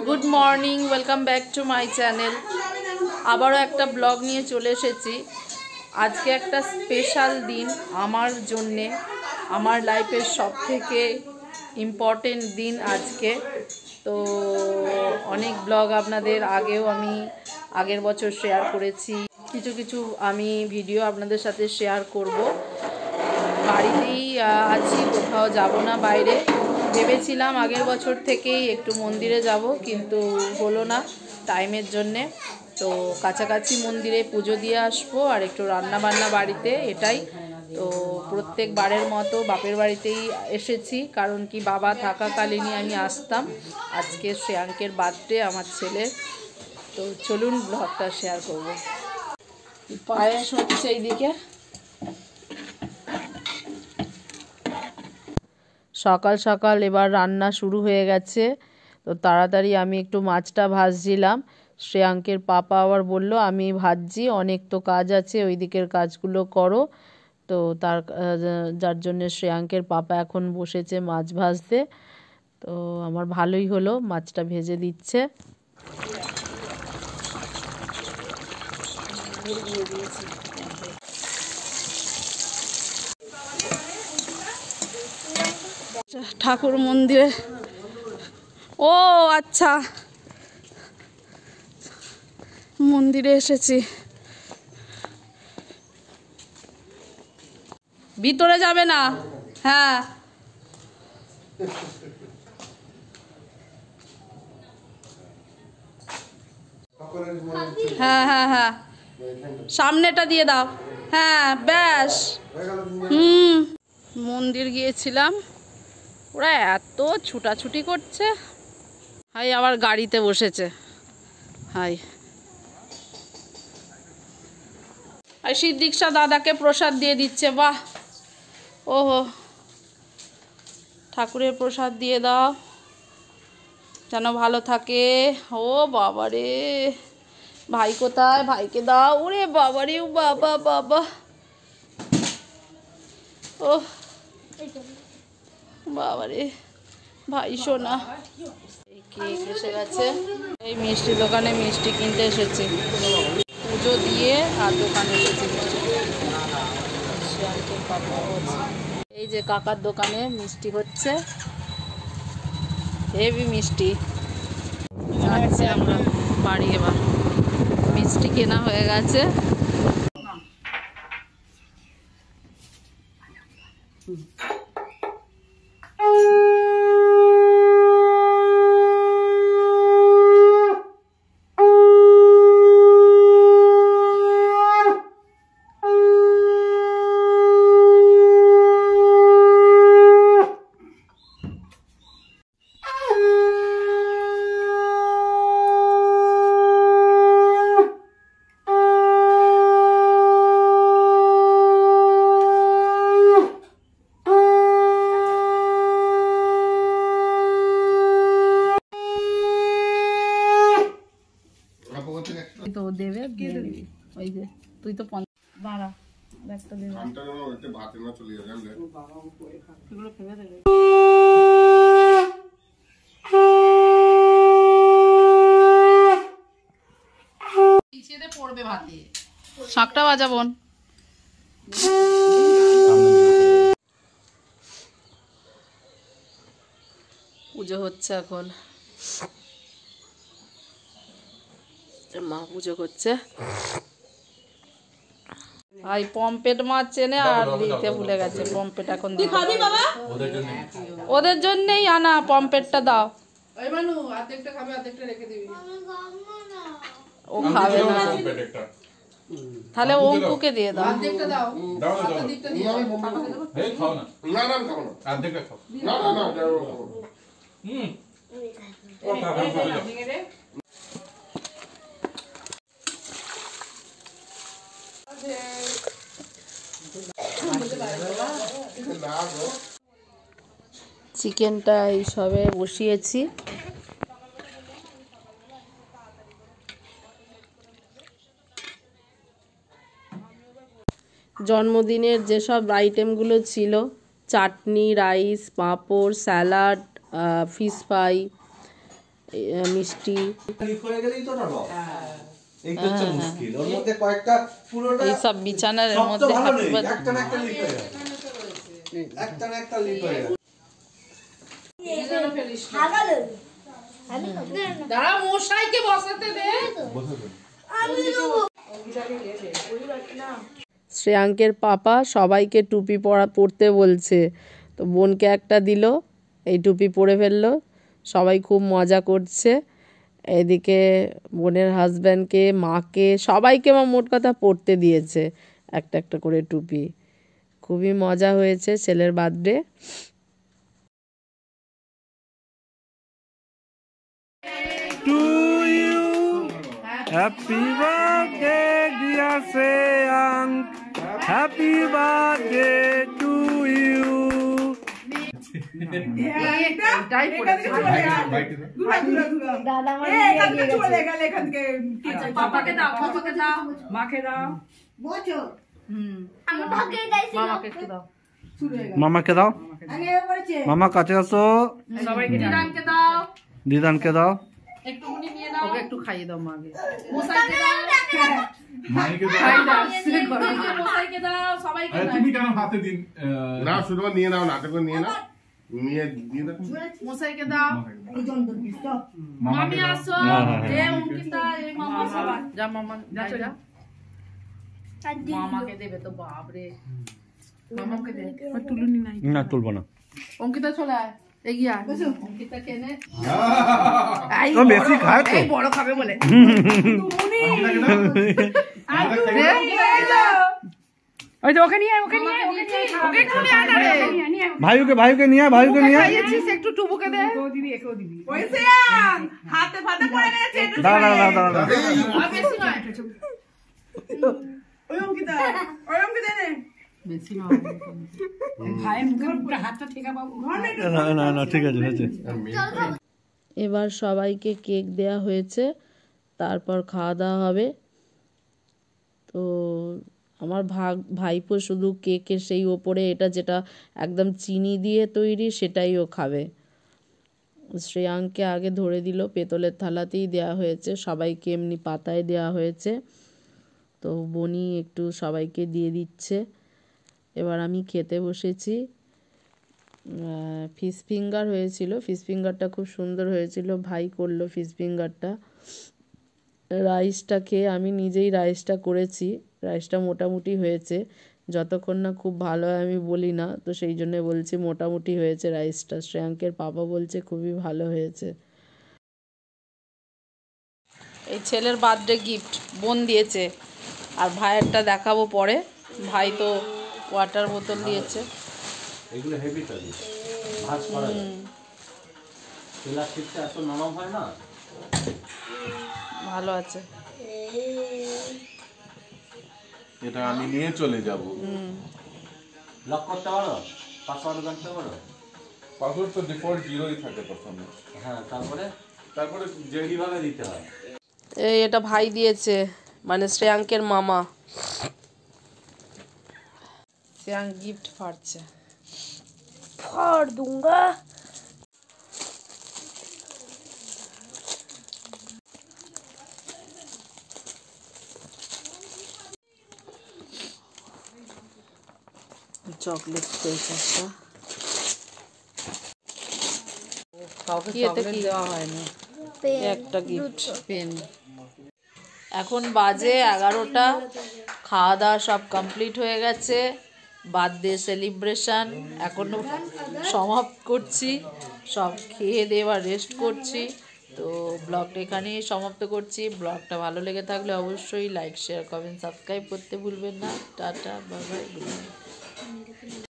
Good morning, welcome back to my channel. আবারও একটা blog নিয়ে চলে এসেছি। আজকে একটা স্পেশাল দিন আমার জন্যে, আমার লাইফের সবথেকে ইম্পর্টেন্ট দিন আজকে। তো অনেক ব্লগ আপনাদের আগেও আমি আগের বছর শেয়ার করেছি, কিছু কিছু আমি ভিডিও আপনাদের সাথে শেয়ার করব। বাড়িতেই আছি, কোথাও যাব না বাইরে। ভেবেছিলাম আগের বছর থেকেই একটু মন্দিরে যাব, কিন্তু হলো না টাইমের জন্যে। তো কাছাকাছি মন্দিরে পুজো দিয়ে আসবো আর একটু রান্না বান্না বাড়িতে, এটাই। তো প্রত্যেকবারের মতো বাপের বাড়িতেই এসেছি, কারণ কি বাবা থাকাকালীনই আমি আসতাম। আজকে শ্রেয়াঙ্কের বার্থডে আমার ছেলের। তো চলুন ব্লগটা শেয়ার করব। পায়েস হচ্ছে এইদিকে। সকাল সকাল এবার রান্না শুরু হয়ে গেছে। তো তাড়াতাড়ি আমি একটু মাছটা ভাজছিলাম। শ্রেয়াঙ্কের পাপা আবার বলল আমি ভাজছি, অনেক তো কাজ আছে, ওই দিকের কাজগুলো করো। তো যার জন্য শ্রেয়াঙ্কের পাপা এখন বসেছে মাছ ভাজতে। তো আমার ভালোই হলো, মাছটা ভেজে দিচ্ছে। ঠাকুর মন্দিরে, ও আচ্ছা, মন্দিরে এসেছি। ভিতরে যাবে না? হ্যাঁ, হ্যাঁ হ্যাঁ হ্যাঁ, সামনেটা দিয়ে দাও। হ্যাঁ ব্যাস। মন্দির গিয়েছিলাম, ওরা এত ছুটাছুটি করছে। হাই, আবার গাড়িতে বসেছে। হাই, আর সিদ্দিকশা দাদাকে প্রসাদ দিয়ে দিচ্ছে। বাহ, ওহো, ঠাকুরের প্রসাদ দিয়ে দাও যেন ভালো থাকে। ও বাবারে, ভাই কোথায়? ভাইকে দাও। ওরে বাবারে, ও বাবা বাবা, ও বাবারে, ভাই সোনা। এই কেক এসে গেছে, এই মিষ্টি দোকানে মিষ্টি কিনতে এসেছি। পুজো দিয়ে আর দোকানে এসেছি। এই যে কাকার দোকানে মিষ্টি হচ্ছে, হেভি মিষ্টি। যাচ্ছি আমরা বাড়ি। এবার মিষ্টি কেনা হয়ে গেছে। তো দেবে, ওই যে তুই তো দাঁড়া, ব্যাগটা দেবে, এগুলো ফেলে দেবে। পড়বে ভাতে, শাকটা বাজাবন। পুজো হচ্ছে এখন, মা পুজো করছে। ভাই পম্পেট মাছ চেনে আর দিতে ভুলে গেছে। পম্পেট এখন ওদের জন্যই আনা, পম্পেটটা দাও। ও খাবে না, তাহলে অঙ্কুকে দিয়ে দাও। চিকেনটা এই সবে বসিয়েছি। জন্মদিনের যেসব আইটেমগুলো ছিল, চাটনি, রাইস, পাঁপড়, স্যালাড, ফিশ ফ্রাই, মিষ্টি, এইসব বিছানার মধ্যে মশাইকে বসাতে দে। শ্রেয়াঙ্কের পাপা সবাইকে টুপি পরতে বলছে, তো বোনকে একটা দিল, এই টুপি পরে ফেললো, সবাই খুব মজা করছে। এদিকে বোনের হাজব্যান্ডকে, মাকে, সবাইকে আমার মোট কথা পরতে দিয়েছে একটা একটা করে টুপি। খুবই মজা হয়েছে ছেলের birthday. Happy birthday, dear Shreyang. Happy birthday to you. পাপাকে দাও, পাপাকে দাও, মাকে দাও, মামাকে একটু দাও, মামাকে দাও, মামা কাছে আসো, সবাইকে দিদানকে দাও, দিদানকে দাও, একটুখানি নিয়ে নাও, ওকে একটু খাইয়ে দাও মাকে, মশাইকে দাও, মাইকে দাও, মশাইকে দাও, সবাইকে দাও। তুমি কেন হাতে দিন না, শুধু নিয়ে নাও, নাটক নিয়ে নাও, নিয়ে দিয়ে দাও, মশাইকে দাও, মামি আসো, এ অঙ্কিতা, এই মামা সবাই যা, মামা যা, যা মামাকে দেবে তো, বাপ রে, মামাকে দে, তুলুনি নাই না তুলবো না, অঙ্কিতা চলে আয়, এগিয়ে আয়, অঙ্কিতা কেনে ও বেশি খায় তো, এই বড় খাবে বলে ওই তো ওকে নিয়ে ওকে নিয়ে ওকে একটু নিয়ে আয় না রে, ভাইকে নিয়ে, ভাইকে নিয়ে খাইয়েছিস, একটু টুবুকে দে, ওইসে হাতে ফাতে পড়ে গেছে, একটু দাঁড়া বেশি নয়, ওই অঙ্কিতা নে বেশি নয়, ভাইয়ের মুখের উপরে হাতটা ঠেকা বাবু, না ঠিক আছে হয়েছে। এবার সবাইকে কেক দেয়া হয়েছে, তারপর খাওয়া দাওয়া হবে। তো আমার ভাইপো শুধু কেকের সেই ওপরে এটা যেটা একদম চিনি দিয়ে তৈরি সেটাই ও খাবে। শ্রেয়াঙ্ককে আগে ধরে দিল, পেতলের থালাতেই দেয়া হয়েছে, সবাইকে এমনি পাতায় দেয়া হয়েছে। তো বনি একটু সবাইকে দিয়ে দিচ্ছে। এবার আমি খেতে বসেছি। ফিশ ফিঙ্গার হয়েছিল, ফিশ ফিঙ্গারটা খুব সুন্দর হয়েছিল, ভাই করলো ফিশ ফিঙ্গারটা। রাইসটা খেয়ে, আমি নিজেই রাইসটা করেছি, রাইসটা মোটামুটি হয়েছে, যতক্ষণ না খুব ভালো হয় আমি বলি না, তো সেই জন্য বলছি মোটামুটি হয়েছে রাইসটা। শ্রেয়াঙ্কের পাপা বলছে খুবই ভালো হয়েছে। এই ছেলের বার্থডে গিফট বোন দিয়েছে, আর ভাইয়েরটা দেখাবো পরে। ভাই তো ওয়াটার বোতল দিয়েছে, এগুলো হেভি তৈরি, ভাঁজ করা যায়, প্লাস্টিকটা এত নরম হয় না, ভালো আছে। এটা আমি নিয়ে চলে যাব। লক করতে পারো, পাসওয়ার্ড জানতে পারো, পাসওয়ার্ড তো ডিফল্ট 0ই থাকে প্রথমে, হ্যাঁ তারপরে যেভাবে দিতে হয়। এই এটা ভাই দিয়েছে, মানে শ্রেয়াঙ্কের মামা। শ্রেয়াঙ্ক গিফট ফাড়ছে, ফাড় दूंगा। চকলেট পেয়েছে একটা, দেওয়া হয় না, একটা গিফট পেন। এখন বাজে 11টা, খাওয়া দাওয়া সব কমপ্লিট হয়ে গেছে, বার্থডে সেলিব্রেশন এখনও সমাপ্ত করছি, সব খেয়ে দিয়ে এবার রেস্ট করছি। তো ব্লগটা এখানেই সমাপ্ত করছি। ব্লগটা ভালো লেগে থাকলে অবশ্যই লাইক, শেয়ার, কমেন্ট, সাবস্ক্রাইব করতে ভুলবেন না। Tata, bye bye, good night.